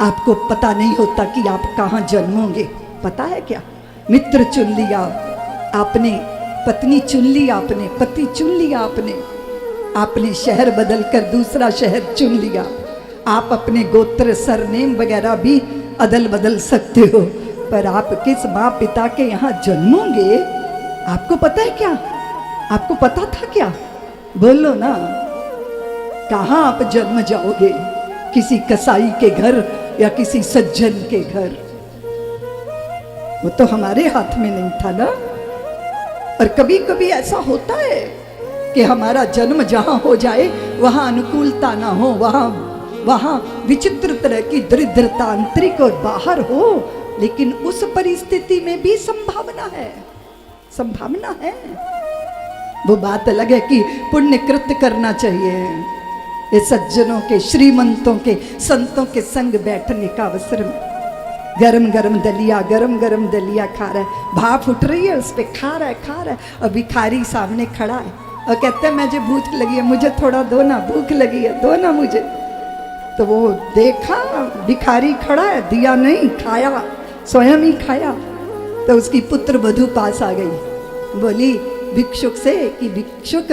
आपको पता नहीं होता कि आप कहाँ जन्मोगे। पता है क्या? मित्र चुन लिया आपने, पत्नी चुन ली आपने, पति चुन लिया आपने शहर बदलकर दूसरा शहर चुन लिया। आप अपने गोत्र सरनेम वगैरह भी अदल बदल सकते हो, पर आप किस माँ पिता के यहाँ जन्मोगे आपको पता है क्या? आपको पता था क्या? बोलो ना, कहाँ आप जन्म जाओगे? किसी कसाई के घर या किसी सज्जन के घर? वो तो हमारे हाथ में नहीं था ना। और कभी कभी ऐसा होता है कि हमारा जन्म जहां हो जाए वहां अनुकूलता ना हो, वहां विचित्र तरह की दरिद्रता आंतरिक और बाहर हो, लेकिन उस परिस्थिति में भी संभावना है। वो बात अलग है कि पुण्य कृत्य करना चाहिए। ये सज्जनों के, श्रीमंतों के, संतों के संग बैठने का अवसर में गरम गरम दलिया खा रहा है, भाप उठ रही है उस पर, खा रहा है, और भिखारी सामने खड़ा है और कहते हैं मुझे भूख लगी है, मुझे थोड़ा दो ना, भूख लगी है, दो ना मुझे। तो वो देखा भिखारी खड़ा है, दिया नहीं, खाया, स्वयं ही खाया। तो उसकी पुत्र वधू पास आ गई, बोली भिक्षुक से कि भिक्षुक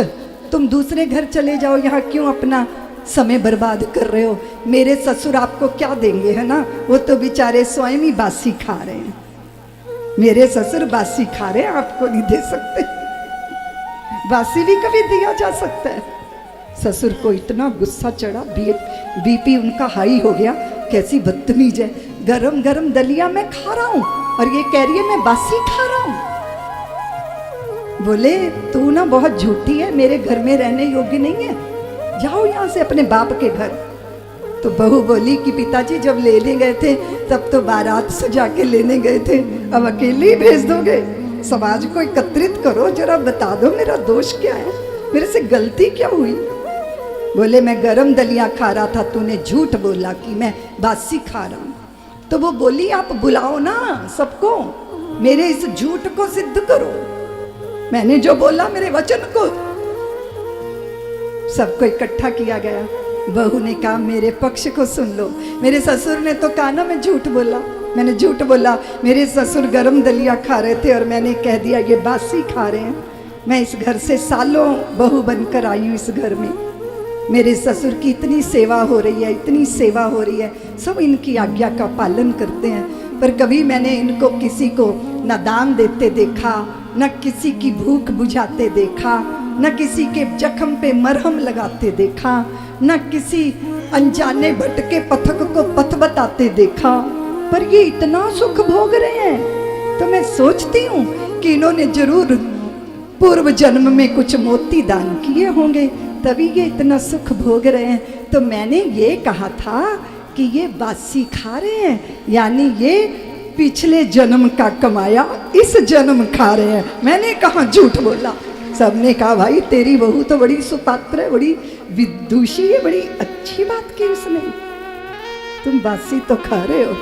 तुम दूसरे घर चले जाओ, यहाँ क्यों अपना समय बर्बाद कर रहे हो? मेरे ससुर आपको क्या देंगे, है ना? वो तो बेचारे स्वयं ही बासी खा रहे हैं। मेरे ससुर बासी खा रहे हैं, आपको नहीं दे सकते। बासी भी कभी दिया जा सकता है। ससुर को इतना गुस्सा चढ़ा, बीपी उनका हाई हो गया। कैसी बदतमीज है, गरम गरम दलिया मैं खा रहा हूं और ये कह रही है मैं बासी खा रहा हूं। बोले तू ना बहुत झूठी है, मेरे घर में रहने योग्य नहीं है, जाओ यहाँ से अपने बाप के घर। तो बहू बोली कि पिताजी जब लेने गए थे तब तो बारात सजा के लेने गए थे, अब अकेले भेज दोगे? समाज को एकत्रित करो, जरा बता दो मेरा दोष क्या है, मेरे से गलती क्या हुई? बोले मैं गरम दलिया खा रहा था, तूने झूठ बोला कि मैं बासी खा रहा हूँ। तो वो बोली आप बुलाओ ना सबको, मेरे इस झूठ को सिद्ध करो, मैंने जो बोला मेरे वचन को। सबको इकट्ठा किया गया। बहू ने कहा मेरे पक्ष को सुन लो, मेरे ससुर ने तो कहा ना मैं झूठ बोला, मैंने झूठ बोला, मेरे ससुर गरम दलिया खा रहे थे और मैंने कह दिया ये बासी खा रहे हैं। मैं इस घर से सालों बहू बनकर आई हूँ, इस घर में मेरे ससुर की इतनी सेवा हो रही है, इतनी सेवा हो रही है, सब इनकी आज्ञा का पालन करते हैं, पर कभी मैंने इनको किसी को न दान देते देखा, न किसी की भूख बुझाते देखा, न किसी के जख्म पे मरहम लगाते देखा, न किसी अनजाने भटके पथक को पथ बताते देखा, पर ये इतना सुख भोग रहे हैं। तो मैं सोचती हूँ कि इन्होंने जरूर पूर्व जन्म में कुछ मोती दान किए होंगे, तभी ये इतना सुख भोग रहे हैं। तो मैंने ये कहा था कि ये बासी खा रहे हैं, यानी ये पिछले जन्म का कमाया इस जन्म खा रहे हैं। मैंने कहा झूठ बोला। सबने कहा भाई तेरी बहू तो बड़ी सुपात्र है, बड़ी विदुषी है, बड़ी अच्छी बात की उसने, तुम बासी तो खा रहे हो।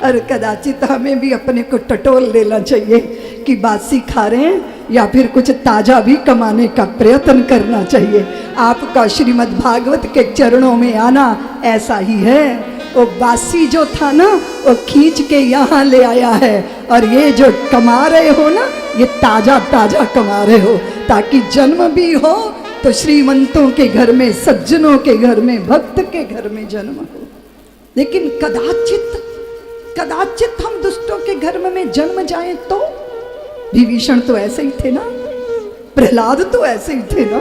और कदाचित हमें भी अपने को टटोल लेना चाहिए कि बासी खा रहे हैं या फिर कुछ ताजा भी कमाने का प्रयत्न करना चाहिए। आपका श्रीमद् भागवत के चरणों में आना ऐसा ही है। वो बासी जो था ना वो खींच के यहाँ ले आया है, और ये जो कमा रहे हो ना ये ताजा ताजा कमा रहे हो, ताकि जन्म भी हो तो श्रीमंतों के घर में, सज्जनों के घर में, भक्त के घर में जन्म हो। लेकिन कदाचित हम दुष्टों के घर में जन्म जाए तो? विभीषण तो ऐसे ही थे ना, प्रहलाद तो ऐसे ही थे ना।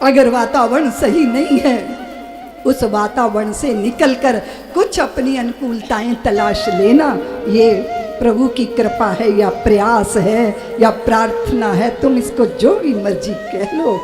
अगर वातावरण सही नहीं है, उस वातावरण से निकलकर कुछ अपनी अनुकूलताएं तलाश लेना, ये प्रभु की कृपा है या प्रयास है या प्रार्थना है, तुम इसको जो भी मर्जी कह लो।